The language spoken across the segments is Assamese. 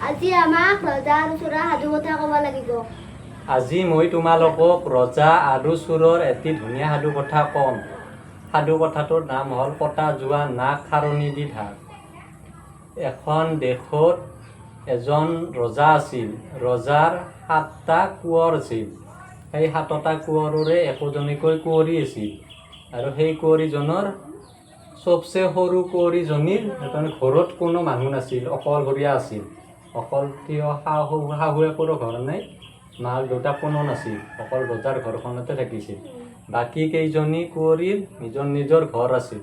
আজি আমাক ৰজা আৰু চোৰা সাধু কথা ক'ব লাগিব। আজি মই তোমালোকক ৰজা আৰু চোৰৰ এটি ধুনীয়া সাধু কথা ক'ম। সাধু কথাটোৰ নাম হ'ল কটা যোৱা নাক খাৰণি দি ঢাক। এখন দেশত এজন ৰজা আছিল। ৰজাৰ 7টা কোঁৱৰ আছিল। সেই 7টা কোঁৱৰৰে একোজনীকৈ কুঁৱৰী আছিল আৰু সেই কুঁৱৰীজনৰ চবচে সৰু কুঁৱৰীজনীৰ ঘৰত কোনো মানুহ নাছিল, অকলশৰীয়া আছিল। অকল শাহু একোৰো ঘৰ নাই, মাক দেউতাক কোনো নাছিল, অকল ৰজাৰ ঘৰখনতে থাকিছিল। বাকী কেইজনী কুঁৱৰীৰ নিজৰ নিজৰ ঘৰ আছিল।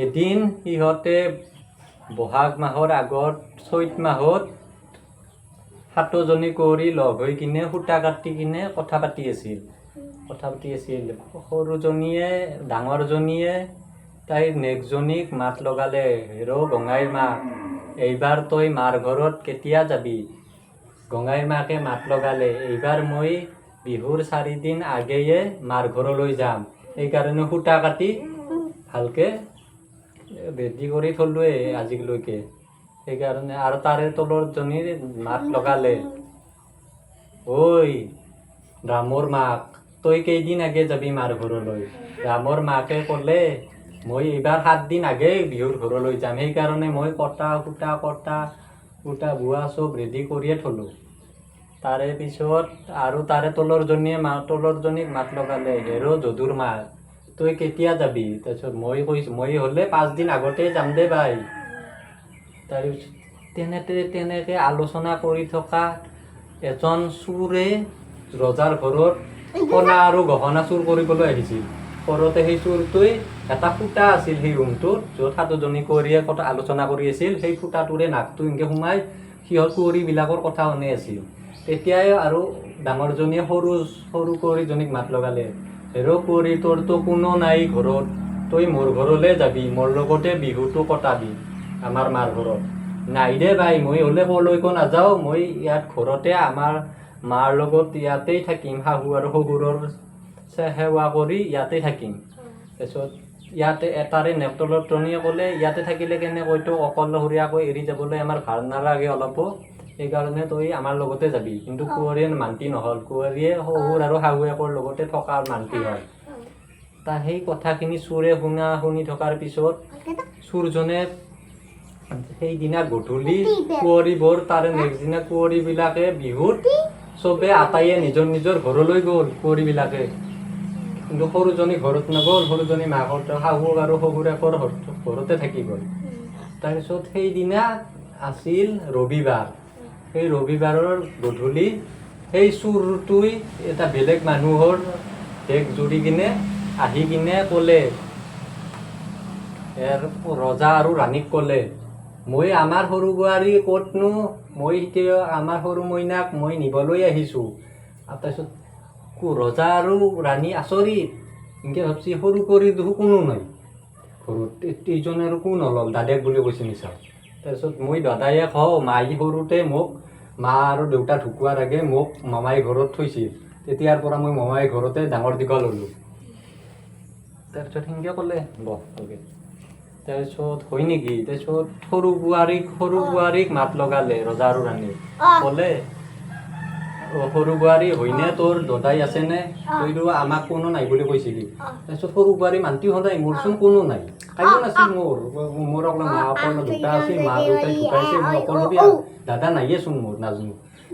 এদিন সিহঁতে বহাগ মাহৰ আগত চৈত মাহত 7জনী কুঁৱৰী লগ হৈ কিনে সূতা কাটি কিনে কথা পাতি আছিল। সৰুজনীয়ে ডাঙৰজনীয়ে তাইৰ নেক্সজনীক মাত লগালে, হেৰ' গঙাইৰ মাক, এইবাৰ তই মাৰ ঘৰত কেতিয়া যাবি? গঙাইৰ মাকে মাত লগালে, এইবাৰ মই বিহুৰ 4 দিন আগেয়ে মাৰ ঘৰলৈ যাম, সেইকাৰণে সূতা কাটি ভালকৈ ৰেডি কৰি থলোৱে আজিলৈকে, সেইকাৰণে। আৰু তাৰে তলৰজনীৰ মাত লগালে, ঐ ৰামৰ মাক, তই কেইদিন আগে যাবি মাৰ ঘৰলৈ? ৰামৰ মাকে ক'লে, মই এইবাৰ 7 দিন আগেই বিহুৰ ঘৰলৈ যাম, সেইকাৰণে মই সূতা বোৱা চব ৰেডি কৰিয়ে থলোঁ। তাৰে পিছত আৰু তাৰে তলৰজনীক মাত লগালে, হেৰ' যদুৰ মাক, তই কেতিয়া যাবি? তাৰপিছত মই কৈছোঁ, মই হ'লে 5 দিন আগতেই যাম দে বাই। তাৰপিছত তেনেকৈ আলোচনা কৰি থকা এজন চোৰে ৰজাৰ ঘৰত সোণা আৰু গহনা চুৰ কৰিবলৈ আহিছিল। ঘৰতে সেই চোৰটোৱে এটা ফুটা আছিল সেই ৰুমটোত, য'ত 7জনী কুঁৱৰীয়ে কথা আলোচনা কৰি আছিল। সেই ফুটাটোৰে নাকটো এনেকৈ সোমাই সিহঁত কুঁৱৰীবিলাকৰ কথা শুনি আছিল। তেতিয়াই আৰু ডাঙৰজনীয়ে সৰু কুঁৱৰীজনীক মাত লগালে, হেৰ' কুঁৱৰী, তোৰতো কোনো নাই ঘৰত, তই মোৰ ঘৰলৈ যাবি, মোৰ লগতে বিহুটো কটাবি আমাৰ মাৰ ঘৰত। নাই দে বাই, মই হ'লে ক'লৈকো নাযাওঁ, মই ইয়াত ঘৰতে আমাৰ মাৰ লগত ইয়াতেই থাকিম, শাহু আৰু শহুৰৰ সেৱা কৰি ইয়াতে থাকিম। তাৰপিছত ইয়াতে তাৰে তলৰজনীয়ে ক'লে, ইয়াতে থাকিলে কেনেকৈ, তোক অকলশৰীয়াকৈ এৰি যাবলৈ আমাৰ ভাল নালাগে অলপো, সেইকাৰণে তই আমাৰ লগতে যাবি। কিন্তু কুঁৱৰীয়ে মান্তি নহ'ল, কুঁৱৰীয়ে শহুৰ আৰু শাহুৱেকৰ লগতে থকাৰ মান্তি হ'ল। সেই কথাখিনি চোৰে শুনি থকাৰ পিছত চোৰজনে সেইদিনা গধূলি কুঁৱৰীবোৰ, তাৰে নেক্সট দিনা কুঁৱৰীবিলাকে বিহুত চবে আটাইয়ে নিজৰ নিজৰ ঘৰলৈ গ'ল কুঁৱৰীবিলাকে, কিন্তু সৰুজনী ঘৰত নগ'ল। সৰুজনী মাকহঁতৰ শাহু আৰু শহুৰেকৰ ঘৰতে থাকি গ'ল। তাৰপিছত সেইদিনা আছিল ৰবিবাৰ। সেই ৰবিবাৰৰ গধূলি সেই চোৰটোই এটা বেলেগ মানুহৰ দেশ জুৰি কিনে আহি কিনে ক'লে, ৰজা আৰু ৰাণীক ক'লে, মই আমাৰ সৰু বোৱাৰী ক'তনো, মই এতিয়া আমাৰ সৰু মইনাক মই নিবলৈ আহিছোঁ। তাৰপিছত ৰজা আৰু ৰাণী আচৰিত, এনেকৈ ভাবছি সৰু কুঁৱৰী দেখোন কোনো নাই ঘৰত, এইজন আৰু কোন হ'ল, দাদেক বুলি কৈছে নিচা। তাৰপিছত মই দাদায়েক হওঁ, মাই সৰুতে মোক, মা আৰু দেউতা ঢুকোৱাৰ আগে মোক মামাই ঘৰত থৈছিল, তেতিয়াৰ পৰা মই মামাই ঘৰতে ডাঙৰ দীঘল হ'লোঁ। তাৰপিছত সেনেকৈ ক'লে, ভালকৈ। তাৰপিছত হয় নেকি? তাৰপিছত সৰু বোৱাৰীক মাত লগালে ৰজা আৰু ৰাণী, ক'লে, সৰু বোৱাৰী, হয়নে তোৰ দদাই আছেনে? তইতো আমাক কোনো নাই বুলি কৈছিলি। তাৰপিছত সৰু বোৱাৰী মান্তি হ'ল, মোৰচোন কোনো নাই, কায়ো নাছিল মোৰ অকল মা অকল দেউতা আছিল, মা দেউতাই ঢুকাইছে, মই অকলশৰীয়া, দাদা নাইয়েচোন মোৰ, নাজানো।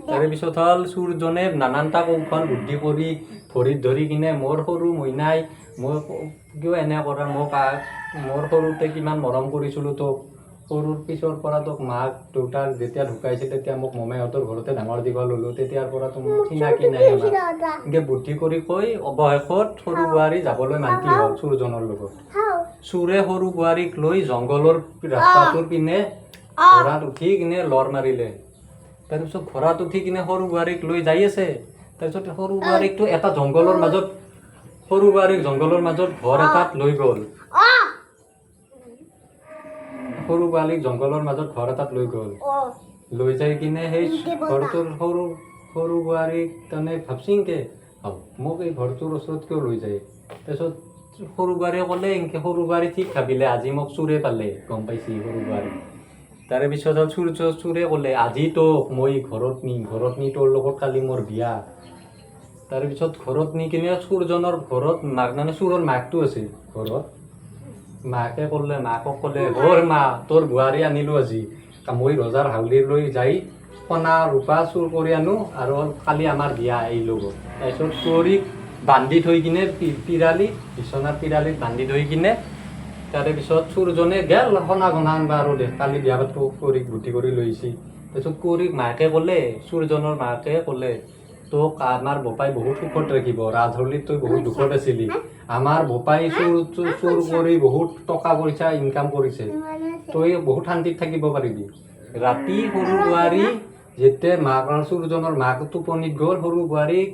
তাৰে পিছত হ'ল চোৰজনে নানানটা কৌশল বুদ্ধি কৰি ভৰিত ধৰি কিনে, মোৰ সৰু মইনাই, মই কিয় এনে কৰা, মোৰ সৰুতে কিমান মৰম কৰিছিলোঁ তোক, সৰুৰ পিছৰ পৰা তোক মাক দেউতাক যেতিয়া ঢুকাইছিল তেতিয়া মোক মমাইহঁতৰ ঘৰতে ডাঙৰ দীঘল হ'লোঁ, তেতিয়াৰ পৰা তোক চিনাকি নাই আমাৰ, এনেকৈ বুদ্ধি কৰি কৈ অৱশেষত সৰু বোৱাৰী যাবলৈ মান্তি হ'ল চোৰজনৰ লগত। চোৰে সৰু বোৱাৰীক লৈ জংঘলৰ ৰাস্তাটোৰ পিনে ঘোঁৰাত উঠি কিনে লৰ মাৰিলে। তাৰপিছত ঘোঁৰাত উঠি কিনে সৰু বোৱাৰীক লৈ যাই আছে। তাৰপিছত সৰু বোৱাৰীকটো এটা জংঘলৰ মাজত ঘৰ এটাত লৈ গ'ল। সৰু বোৱাৰীক জংঘলৰ মাজত ঘৰ এটাত লৈ গ'ল, লৈ যাই কিনে সেই ঘৰটোৰ সৰু বোৱাৰীক তাৰমানে ভাবছি মোক এই ঘৰটোৰ ওচৰত কিয় লৈ যায়। তাৰপিছত সৰু বোৱাৰীয়ে ক'লে, সৰু বোৱাৰী ঠিক ভাবিলে, আজি মোক চোৰে পালে, গম পাইছি সৰু বোৱাৰী। তাৰে পিছত চুৰে ক'লে আজি তোক মই ঘৰত নি তোৰ লগত কালি মোৰ বিয়া। তাৰে পিছত ঘৰত নি কিনে চুৰজনৰ ঘৰত মানে চুৰৰ মাকটো আছিল ঘৰত। মাকক ক'লে অ'ৰ মা তোৰ বোৱাৰী আনিলোঁ আজি, মই ৰজাৰ হাউলিৰ লৈ যাই সোণা ৰূপা চুৰ কৰি আনো আৰু কালি আমাৰ বিয়া এই লগত। তাৰপিছত কুঁৱৰীক বান্ধি থৈ কিনে বিচনাৰ পিৰালিত বান্ধি থৈ কিনে তাৰে পিছত চুৰজনে গেল সোণা গহনা আনবা আৰু দে কালি বিয়া পাতব কুঁৱৰীক বুদ্ধি কৰি লৈ আহিছে। তাৰপিছত কুঁৱৰীক মাকে ক'লে, চুৰজনৰ মাকে ক'লে তোক আমাৰ বোপাই বহুত সুখত ৰাখিব, ৰাজহলিত তই বহুত দুখত আছিলি, আমাৰ বোপাই চুৰ কৰি বহুত টকা পইচা ইনকাম কৰিছে, তই বহুত শান্তিত থাকিব পাৰিবি। ৰাতি সৰু বোৱাৰী যেতিয়া চুৰজনৰ মাক টোপনিত গ'ল, সৰু বোৱাৰীক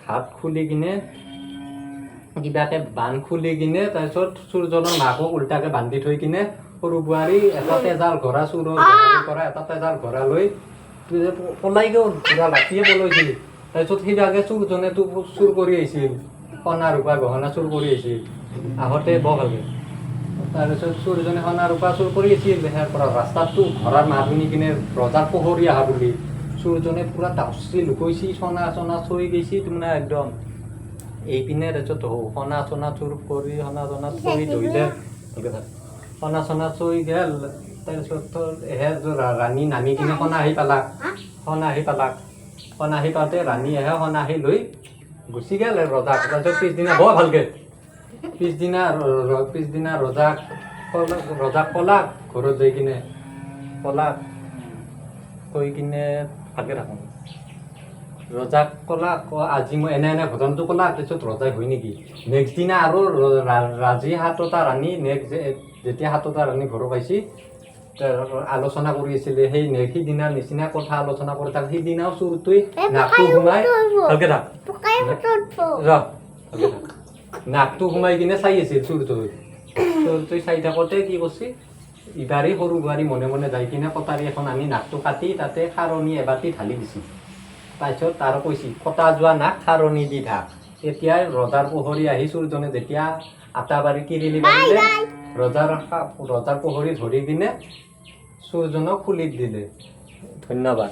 হাত খুলি কিনে কিবাকে বান্ধ খুলি কিনে তাৰপিছত চুৰজনৰ মাকক উল্টাকে বান্ধি থৈ কিনে সৰু বোৱাৰী এটা তেজাৰ ঘোঁৰা চুৰৰ পৰা এটা তেজাৰ ঘোঁৰা লৈ পলাই গ'ল, পুৰা ৰাতিয়ে পলাইছিল। তাৰপিছত সিভাগে চুৰজনে চুৰ কৰি আহিছিল, সোণা ৰূপা গহনা চুৰ কৰি আহিছিল আহোঁতে বৰ ভাগে। তাৰপিছত চুৰজনে সোণা ৰূপা চুৰ কৰি আহিছিল, সেয়াৰ পৰা ৰাস্তাতটো ঘোঁৰাৰ মাত শুনি কিনে ৰজাৰ পোহৰি অহা বুলি চুৰজনে পুৰা ডাউচি লুকাইছি, সোণা চোনা চুৰি গৈছি তাৰমানে একদম। এইপিনে তাৰপিছত সোণা চোনা চুৰ কৰি সোণা চোনা চুৰি ধৰিলে, সোণা চোনা চুৰি গেল। তাৰপিছত ৰাণী নামি কিনে সোণা আহি পালাক, সোণা আহি পাওঁতে ৰাণী আহে সোণা আহি লৈ গুচি গেল ৰজাক। তাৰপিছত পিছদিনা বৰ ভালকে পিছদিনা ৰজাক ক'লাক ঘৰত যাই কিনে কৈ কিনে ভালকে থাকোঁ। ৰজাক ক'লাক আজি মই এনে ঘটনাটো ক'লাক। তাৰপিছত ৰজাই হয় নেকি, নেক্সট দিনা আৰু ৰাজী সাতোটা ৰাণী যেতিয়া সাতোটা ৰাণী ঘৰত পাইছি আলোচনা কৰি আছিলে, সিদিনাৰ নিচিনা কথা আলোচনা কৰি থাক। সিদিনাও চুৰটোৱে নাকটো সোমাই ভালকে থাক নাকটো সোমাই কিনে চাই আছিল চুৰটোৱে চাই থাকোঁতে কি কৰিছে, ইবাৰেই সৰু বোৱাৰী মনে মনে যাই কিনে কটাৰী এখন আনি নাকটো কাটি তাতে খাৰণী এবাটি ঢালি দিছে। তাৰপিছত আৰু কৈছে কটা যোৱা নাক খাৰণী দি ঢাক। তেতিয়াই ৰজাৰ পোহৰি আহি চুৰজনে যেতিয়া আটা বাৰী কিৰিলি বাঢ়িলে ৰজাৰ পোহৰি ধৰি কিনে চুৰজনক খুলি দিলে। ধন্যবাদ।